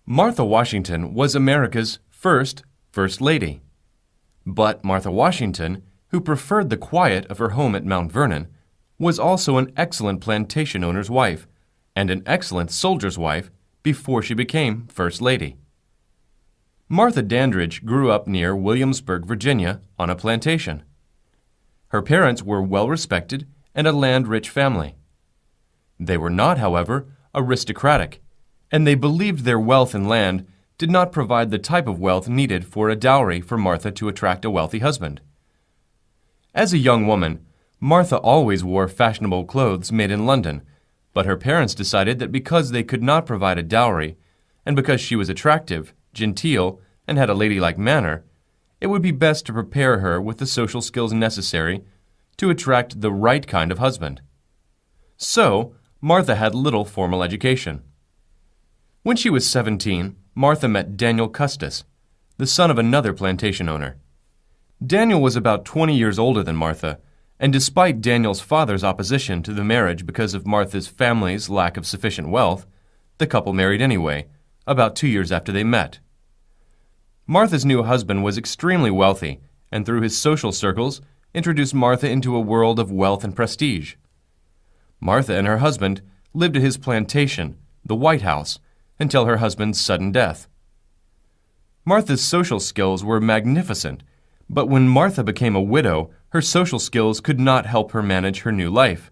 Martha Washington was America's first First Lady. But Martha Washington, who preferred the quiet of her home at Mount Vernon, was also an excellent plantation owner's wife and an excellent soldier's wife before she became First Lady. Martha Dandridge grew up near Williamsburg, Virginia, on a plantation. Her parents were well-respected and a land-rich family. They were not, however, aristocratic, and they believed their wealth and land did not provide the type of wealth needed for a dowry for Martha to attract a wealthy husband. As a young woman, Martha always wore fashionable clothes made in London, but her parents decided that because they could not provide a dowry, and because she was attractive, genteel, and had a ladylike manner, it would be best to prepare her with the social skills necessary to attract the right kind of husband. So, Martha had little formal education. When she was 17, Martha met Daniel Custis, the son of another plantation owner. Daniel was about 20 years older than Martha, and despite Daniel's father's opposition to the marriage because of Martha's family's lack of sufficient wealth, the couple married anyway, about 2 years after they met. Martha's new husband was extremely wealthy, and through his social circles, introduced Martha into a world of wealth and prestige. Martha and her husband lived at his plantation, the White House, until her husband's sudden death. Martha's social skills were magnificent, but when Martha became a widow, her social skills could not help her manage her new life.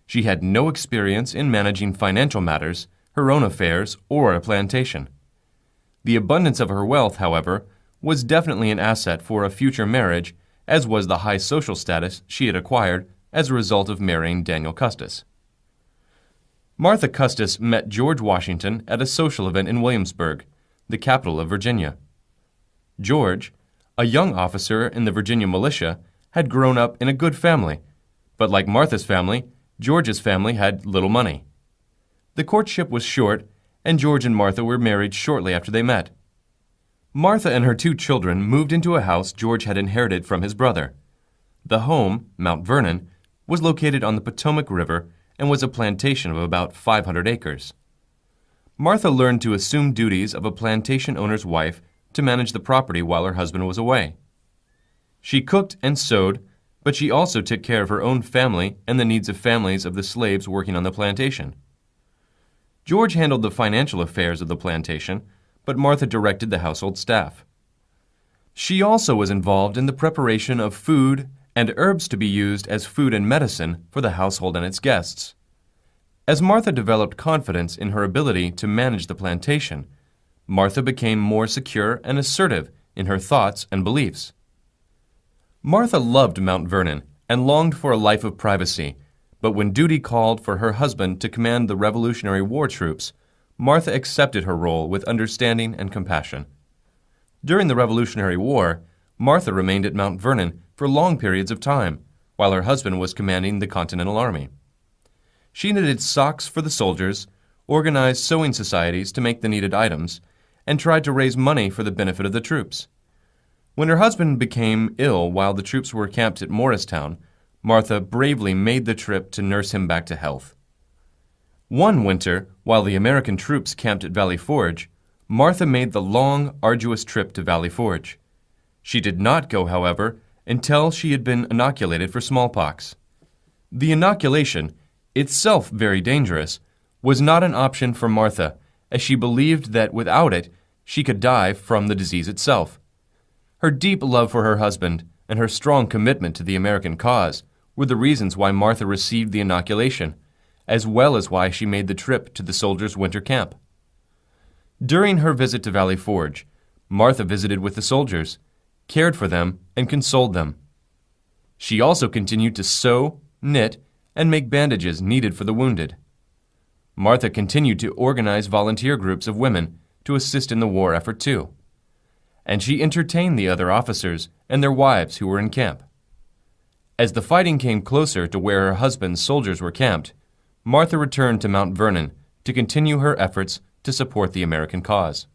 She had no experience in managing financial matters, her own affairs, or a plantation. The abundance of her wealth, however, was definitely an asset for a future marriage, as was the high social status she had acquired as a result of marrying Daniel Custis. Martha Custis met George Washington at a social event in Williamsburg, the capital of Virginia. George, a young officer in the Virginia militia, had grown up in a good family, but like Martha's family, George's family had little money. The courtship was short, and George and Martha were married shortly after they met. Martha and her 2 children moved into a house George had inherited from his brother. The home, Mount Vernon, was located on the Potomac River and was a plantation of about 500 acres. Martha learned to assume duties of a plantation owner's wife to manage the property while her husband was away. She cooked and sewed, but she also took care of her own family and the needs of families of the slaves working on the plantation. George handled the financial affairs of the plantation, but Martha directed the household staff. She also was involved in the preparation of food and herbs to be used as food and medicine for the household and its guests. As Martha developed confidence in her ability to manage the plantation, Martha became more secure and assertive in her thoughts and beliefs. Martha loved Mount Vernon and longed for a life of privacy, but when duty called for her husband to command the Revolutionary War troops, Martha accepted her role with understanding and compassion. During the Revolutionary War, Martha remained at Mount Vernon for long periods of time, while her husband was commanding the Continental Army. She knitted socks for the soldiers, organized sewing societies to make the needed items, and tried to raise money for the benefit of the troops. When her husband became ill while the troops were camped at Morristown, Martha bravely made the trip to nurse him back to health. One winter, while the American troops camped at Valley Forge, Martha made the long, arduous trip to Valley Forge. She did not go, however, until she had been inoculated for smallpox. The inoculation, itself very dangerous, was not an option for Martha, as she believed that without it, she could die from the disease itself. Her deep love for her husband and her strong commitment to the American cause were the reasons why Martha received the inoculation, as well as why she made the trip to the soldiers' winter camp. During her visit to Valley Forge, Martha visited with the soldiers, cared for them, and consoled them. She also continued to sew, knit, and make bandages needed for the wounded. Martha continued to organize volunteer groups of women to assist in the war effort too. And she entertained the other officers and their wives who were in camp. As the fighting came closer to where her husband's soldiers were camped, Martha returned to Mount Vernon to continue her efforts to support the American cause.